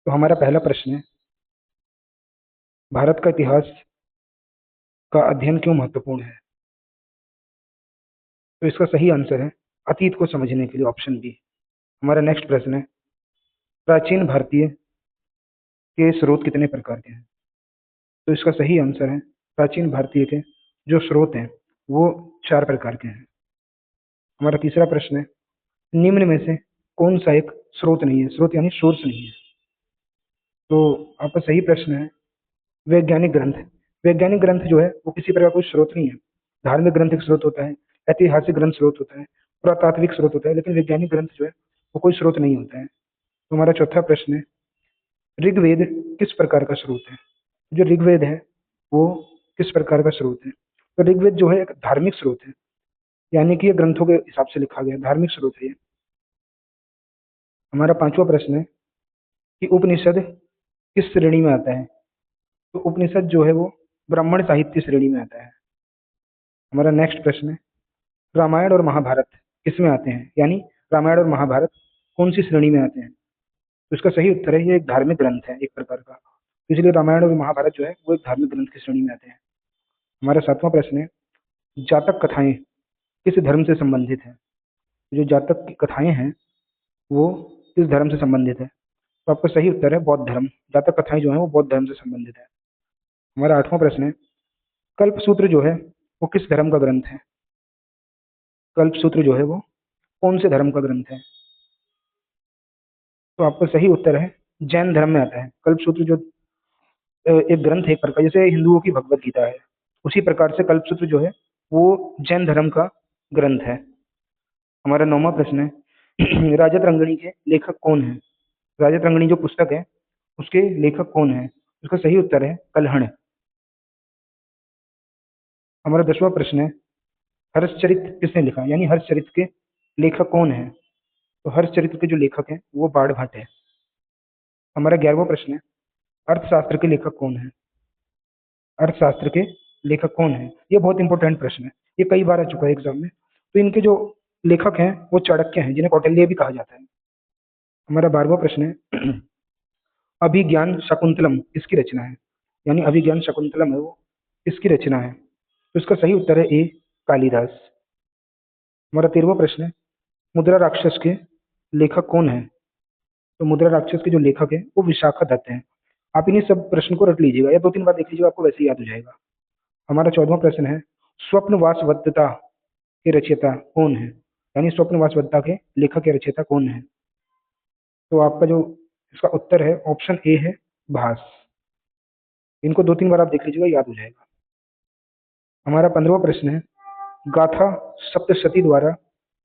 तो हमारा पहला प्रश्न है, भारत का इतिहास का अध्ययन क्यों महत्वपूर्ण है? तो इसका सही आंसर है अतीत को समझने के लिए, ऑप्शन बी। हमारा नेक्स्ट प्रश्न है, प्राचीन भारतीय के स्रोत कितने प्रकार के हैं? तो इसका सही आंसर है प्राचीन भारतीय के जो स्रोत हैं वो 4 प्रकार के हैं। हमारा तीसरा प्रश्न है, निम्न में से कौन सा एक स्रोत नहीं है? स्रोत यानी सोर्स नहीं है। तो आपका सही प्रश्न है वैज्ञानिक ग्रंथ। वैज्ञानिक ग्रंथ जो है वो किसी प्रकार कोई स्रोत नहीं है। धार्मिक ग्रंथ एक स्रोत होता है, ऐतिहासिक ग्रंथ स्रोत होता है, पुरातात्विक स्रोत होता है, लेकिन वैज्ञानिक ग्रंथ जो है वो कोई स्रोत नहीं होता है। तो हमारा चौथा प्रश्न है, ऋग्वेद किस प्रकार का स्रोत है? जो ऋग्वेद है वो किस प्रकार का स्रोत है? तो ऋग्वेद जो है एक धार्मिक स्रोत है, यानी कि ये ग्रंथों के हिसाब से लिखा गया धार्मिक स्रोत है ये। हमारा पांचवा प्रश्न है कि उपनिषद किस श्रेणी में आता है? तो उपनिषद जो है वो ब्राह्मण साहित्य श्रेणी में आता है। हमारा नेक्स्ट प्रश्न है, रामायण और महाभारत किस में आते हैं? यानी रामायण और महाभारत कौन सी श्रेणी में आते हैं? तो इसका सही उत्तर है ये एक धार्मिक ग्रंथ है एक प्रकार का, इसलिए रामायण और महाभारत जो है वो एक धार्मिक ग्रंथ की श्रेणी में आते हैं। हमारा सातवां प्रश्न है, जातक कथाएं किस धर्म से संबंधित है? जो जातक की कथाएं हैं वो किस धर्म से संबंधित है? तो आपका सही उत्तर है बौद्ध धर्म। जातक कथाएं जो है वो बौद्ध धर्म से संबंधित है। हमारा आठवां प्रश्न है, कल्प सूत्र जो है वो किस धर्म का ग्रंथ है? कल्प सूत्र जो है वो कौन से धर्म का ग्रंथ है? तो आपका सही उत्तर है जैन धर्म में आता है। कल्प सूत्र जो एक ग्रंथ है एक प्रकार, जैसे हिंदुओं की भगवत गीता है उसी प्रकार से कल्प सूत्र जो है वो जैन धर्म का ग्रंथ है। हमारा नौवां प्रश्न है, राजत रंगनी के लेखक कौन है? राजत रंगनी जो पुस्तक है उसके लेखक कौन है? उसका सही उत्तर है कल्हण। हमारा 10वां प्रश्न है, हर्षचरित किसने लिखा? यानी हर्षचरित के लेखक कौन है? तो हर्षचरित के जो लेखक हैं वो बाण भट्ट है। हमारा 11वां प्रश्न है, अर्थशास्त्र के लेखक कौन है? अर्थशास्त्र के लेखक कौन है? ये बहुत इंपॉर्टेंट प्रश्न है, ये कई बार आ चुका है एग्जाम में। तो इनके जो लेखक हैं वो चाणक्य हैं, जिन्हें कौटिल्य भी कहा जाता है। हमारा 12वां प्रश्न है, अभिज्ञान शाकुंतलम किसकी रचना है? यानी अभिज्ञान शाकुंतलम है वो किसकी रचना है? तो इसका सही उत्तर है ए कालिदास। हमारा 13वां प्रश्न है, मुद्रा राक्षस के लेखक कौन है? तो मुद्रा राक्षस के जो लेखक है वो विशाखा दत्त हैं। आप इन्हीं सब प्रश्न को रट लीजिएगा या 2-3 बार देख लीजिएगा, आपको वैसे ही याद हो जाएगा। हमारा 14वां प्रश्न है, स्वप्न वासवदत्ता के रचयिता कौन है? यानी स्वप्न वासवदत्ता के लेखक या रचयिता कौन है? तो आपका जो इसका उत्तर है ऑप्शन ए है भास। इनको 2-3 बार आप देख लीजिएगा, याद हो जाएगा। हमारा 15वां प्रश्न है, गाथा सप्तशती द्वारा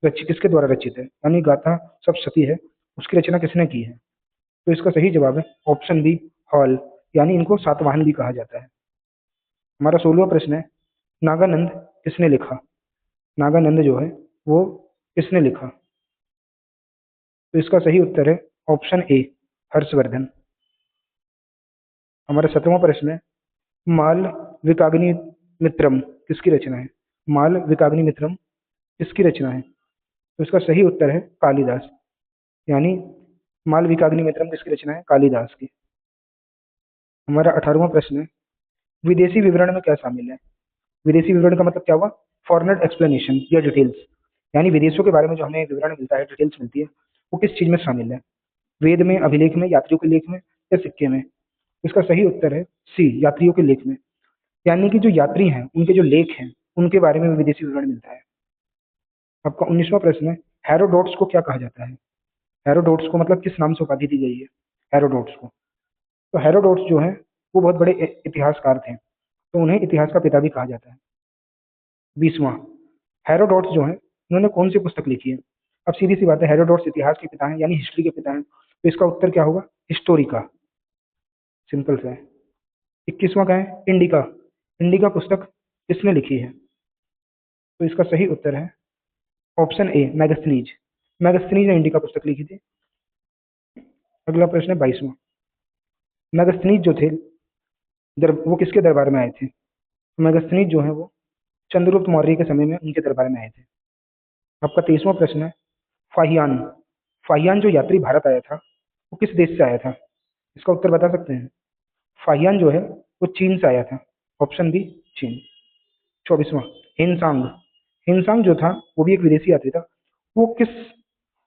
रचित किसके द्वारा रचित है? यानी गाथा सप्तशती है उसकी रचना किसने की है? तो इसका सही जवाब है ऑप्शन बी हॉल, यानी इनको सातवाहन भी कहा जाता है। हमारा 16वां प्रश्न है, नागानंद किसने लिखा? नागानंद जो है वो किसने लिखा? तो इसका सही उत्तर है ऑप्शन ए हर्षवर्धन। हमारा 17वां प्रश्न है, माल विकाग्नि मित्रम किसकी रचना है? माल विकाग्नि मित्रम किसकी रचना है? तो इसका सही उत्तर है कालिदास, यानी माल विकाग्नि मित्रम किसकी रचना है? कालिदास की। हमारा 18वां प्रश्न है, विदेशी विवरण में क्या शामिल है? विदेशी विवरण का मतलब क्या हुआ? फॉरनर एक्सप्लेनेशन या डिटेल्स, यानी विदेशों के बारे में जो हमें विवरण मिलता है, डिटेल्स मिलती है, वो किस चीज में शामिल है? वेद में, अभिलेख में, यात्रियों के लेख में या सिक्के में? इसका सही उत्तर है सी यात्रियों के लेख में, यानी कि जो यात्री हैं उनके जो लेख हैं उनके बारे में विदेशी विवरण मिलता है। आपका 19वां प्रश्न है, हेरोडोट्स को क्या कहा जाता है? हेरोडोट्स को मतलब किस नाम से उपाधि दी गई है हेरोडोट्स को? तो हेरोडोट्स जो है वो बहुत बड़े इतिहासकार थे, तो उन्हें इतिहास का पिता भी कहा जाता है। 20वां, हेरोडोट्स जो है उन्होंने कौन सी पुस्तक लिखी है? अब सीधी सी बात है, हेरोडोट्स इतिहास के पिता हैं यानी हिस्ट्री के पिता हैं, तो इसका उत्तर क्या होगा? हिस्टोरिका, सिंपल सा है। 21वां का है इंडिका। इंडिका पुस्तक किसने लिखी है? तो इसका सही उत्तर है ऑप्शन ए मैगस्थनीज। मैगस्थनीज ने इंडिका पुस्तक लिखी थी। अगला प्रश्न है 22वां, मैगस्थनीज जो थे वो किसके दरबार में आए थे? तो मैगस्थनीज जो है वो चंद्रगुप्त मौर्य के समय में उनके दरबार में आए थे। आपका 23वां प्रश्न है, फाहियान। फाहियान जो यात्री भारत आया था वो किस देश से आया था? इसका उत्तर बता सकते हैं? फाहियान जो है वो चीन से आया था, ऑप्शन बी चीन। 24वां, हिनसांग। हिनसांग जो था वो भी एक विदेशी यात्री था। वो किस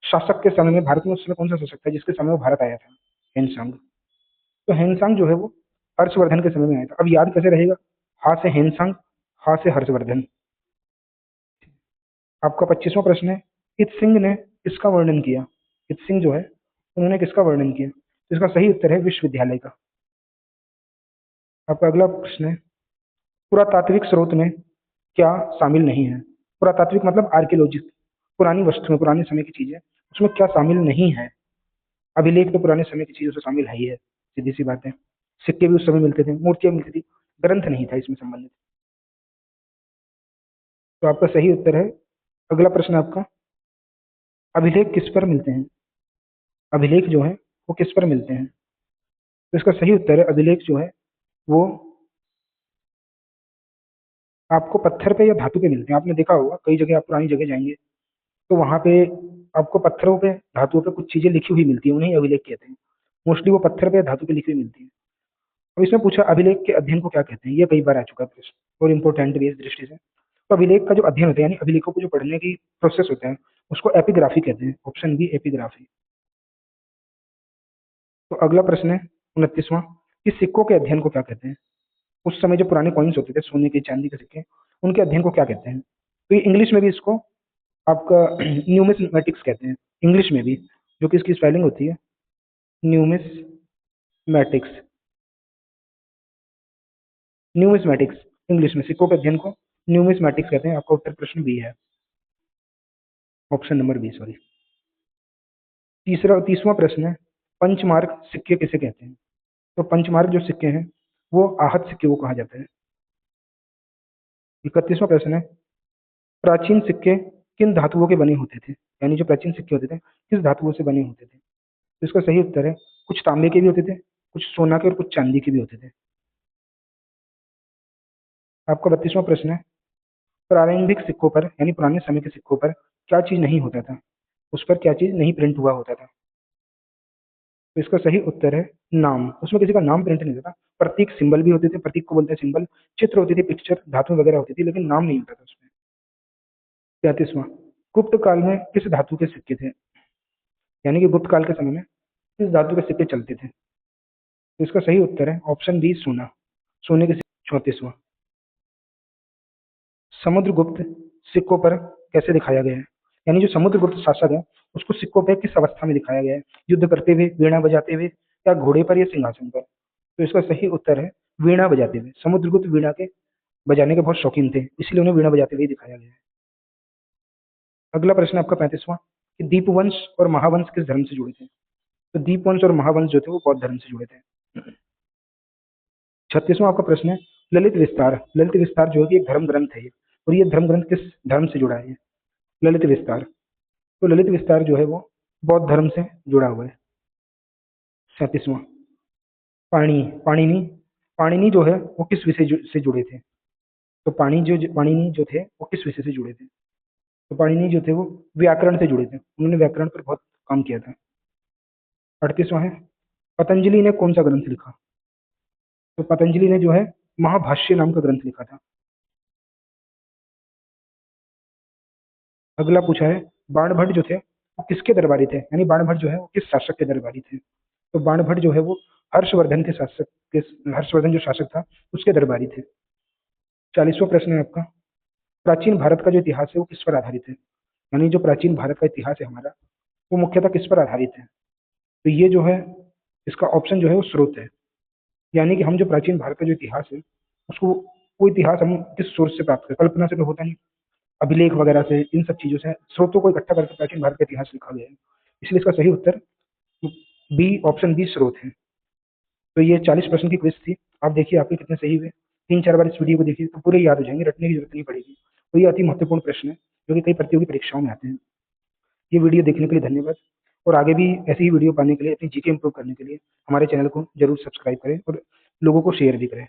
शासक के समय में, भारत में उस समय कौन सा शासक था जिसके समय वो भारत आया था? हिनसांग। तो हिनसांग जो है वो हर्षवर्धन के समय में आया था। अब याद कैसे रहेगा? हा से हिनसांग, हा से हर्षवर्धन। आपका 25वां प्रश्न है, इत सिंह ने किसका वर्णन किया? इत सिंह जो है उन्होंने किसका वर्णन किया? तो इसका सही उत्तर है विश्वविद्यालय का। आपका अगला प्रश्न है, पुरातात्विक स्रोत में क्या शामिल नहीं है? पुरातात्विक मतलब आर्कियोलॉजी, पुरानी वस्तुएं, पुराने समय की चीजें, उसमें क्या शामिल नहीं है? अभिलेख तो पुराने समय की चीजों से शामिल है ही है, सीधी सी बात है। सिक्के भी उस समय मिलते थे, मूर्तियां मिलती थी, ग्रंथ नहीं था इसमें संबंधित। तो आपका सही उत्तर है, अगला प्रश्न आपका, अभिलेख किस पर मिलते हैं? अभिलेख जो है वो किस पर मिलते हैं? तो इसका सही उत्तर है, अभिलेख जो है वो आपको पत्थर पे या धातु पे मिलते हैं। आपने देखा होगा कई जगह, आप पुरानी जगह जाएंगे तो वहां पे आपको पत्थरों पे, धातुओं पे कुछ चीजें लिखी हुई मिलती है, उन्हें अभिलेख कहते हैं। मोस्टली वो पत्थर पे या धातु पे लिखी हुई मिलती है। अब इसमें पूछा अभिलेख के अध्ययन को क्या कहते हैं, ये कई बार आ चुका है प्रश्न और इम्पोर्टेंट भी है इस दृष्टि से। तो अभिलेख का जो अध्ययन होता है, यानी अभिलेखों को जो पढ़ने की प्रोसेस होता है, उसको एपिग्राफी कहते हैं, ऑप्शन बी एपिग्राफी। तो अगला प्रश्न है 29वां, कि सिक्कों के अध्ययन को क्या कहते हैं? उस समय जो पुराने कॉइन्स होते थे, सोने के चांदी के सिक्के, उनके अध्ययन को क्या कहते हैं? तो ये इंग्लिश में भी इसको आपका न्यूमिसमेटिक्स कहते हैं, इंग्लिश में भी, जो कि इसकी स्पेलिंग होती है न्यूमिसमेटिक्स। न्यूमिसमेटिक्स, इंग्लिश में सिक्कों के अध्ययन को न्यूमिसमेटिक्स कहते हैं। आपका उत्तर प्रश्न बी है, ऑप्शन नंबर बी, सॉरी। 30वां प्रश्न है, पंचमार्क सिक्के किसे कहते हैं? तो पंचमार्क जो सिक्के हैं वो आहत सिक्के को कहा जाता है। 31वां प्रश्न है, प्राचीन सिक्के किन धातुओं के बने होते थे? यानी जो प्राचीन सिक्के होते थे किस धातुओं से बने होते थे? तो इसका सही उत्तर है, कुछ तांबे के भी होते थे, कुछ सोना के और कुछ चांदी के भी होते थे। आपका 32वां प्रश्न है, प्रारंभिक सिक्कों पर, यानी पुराने समय के सिक्कों पर क्या चीज नहीं होता था? उस पर क्या चीज नहीं प्रिंट हुआ होता था? तो इसका सही उत्तर है नाम। उसमें किसी का नाम प्रिंट नहीं होता था, प्रतीक, सिंबल भी होते थे, प्रतीक को बोलते हैं सिंबल, चित्र होती थी, पिक्चर, धातु वगैरह होती थी, लेकिन नाम नहीं होता था उसमें। 33वां, गुप्त काल में किस धातु के सिक्के थे? यानी कि गुप्त काल के समय में किस धातु के सिक्के चलते थे? तो इसका सही उत्तर है ऑप्शन बी सोना, सोने के सिक्के। 34वां, समुद्रगुप्त सिक्कों पर कैसे दिखाया गया है? यानी जो समुद्रगुप्त शासक है उसको सिक्कों पे किस अवस्था में दिखाया गया है? युद्ध करते हुए, वीणा बजाते हुए, या घोड़े पर या सिंहासन पर? तो इसका सही उत्तर है वीणा बजाते हुए। समुद्रगुप्त वीणा के बजाने के बहुत शौकीन थे, इसलिए उन्हें वीणा बजाते हुए दिखाया गया है। अगला प्रश्न आपका 35वां, कि दीपवंश और महावंश किस धर्म से जुड़े थे? तो दीपवंश और महावंश जो थे वो बौद्ध धर्म से जुड़े थे। 36वां आपका प्रश्न है, ललित विस्तार। ललित विस्तार जो है कि एक धर्म ग्रंथ है ये, और ये धर्म ग्रंथ किस धर्म से जुड़ा है? ललित विस्तार। तो ललित विस्तार जो है वो बौद्ध धर्म से जुड़ा हुआ है। 37वां, पाणिनि। पाणिनि, पाणिनि जो है वो किस विषय से जुड़े थे? तो पाणिनि जो थे वो किस विषय से जुड़े थे? तो पाणिनि जो थे वो व्याकरण से जुड़े थे, उन्होंने व्याकरण पर बहुत काम किया था। 38वां है, पतंजलि ने कौन सा ग्रंथ लिखा? तो पतंजलि ने जो है महाभाष्य नाम का ग्रंथ लिखा था। अगला पूछा है, बाणभट्ट जो थे वो किसके दरबारी थे? यानी बाणभट्ट जो है वो किस शासक के दरबारी थे? तो बाणभट्ट जो है वो हर्षवर्धन के शासक के, हर्षवर्धन जो शासक था उसके दरबारी थे। 40वां प्रश्न है आपका, प्राचीन भारत का जो इतिहास है वो किस पर आधारित है? यानी जो प्राचीन भारत का इतिहास है हमारा, वो मुख्यतः किस पर आधारित है? तो ये जो है, इसका ऑप्शन जो है वो स्रोत है। यानी कि हम जो प्राचीन भारत का जो इतिहास है उसको, वो इतिहास हम किस सोर्स से प्राप्त करें? कल्पना से तो होता नहीं, अभिलेख वगैरह से, इन सब चीजों से, स्रोतों को इकट्ठा करके प्राचीन भारत का इतिहास लिखा गया है। इसलिए इसका सही उत्तर बी, ऑप्शन बी स्रोत है। तो ये 40 प्रश्न की क्विज थी। आप देखिए आपके कितने सही हुए। 3-4 बार इस वीडियो को देखिए तो पूरे याद हो जाएंगे, रटने की जरूरत नहीं पड़ेगी। तो ये अति महत्वपूर्ण प्रश्न है जो कि कई प्रतियोगी परीक्षाओं में आते हैं। ये वीडियो देखने के लिए धन्यवाद, और आगे भी ऐसी ही वीडियो पाने के लिए, अपनी जीके इंप्रूव करने के लिए हमारे चैनल को जरूर सब्सक्राइब करें और लोगों को शेयर भी करें।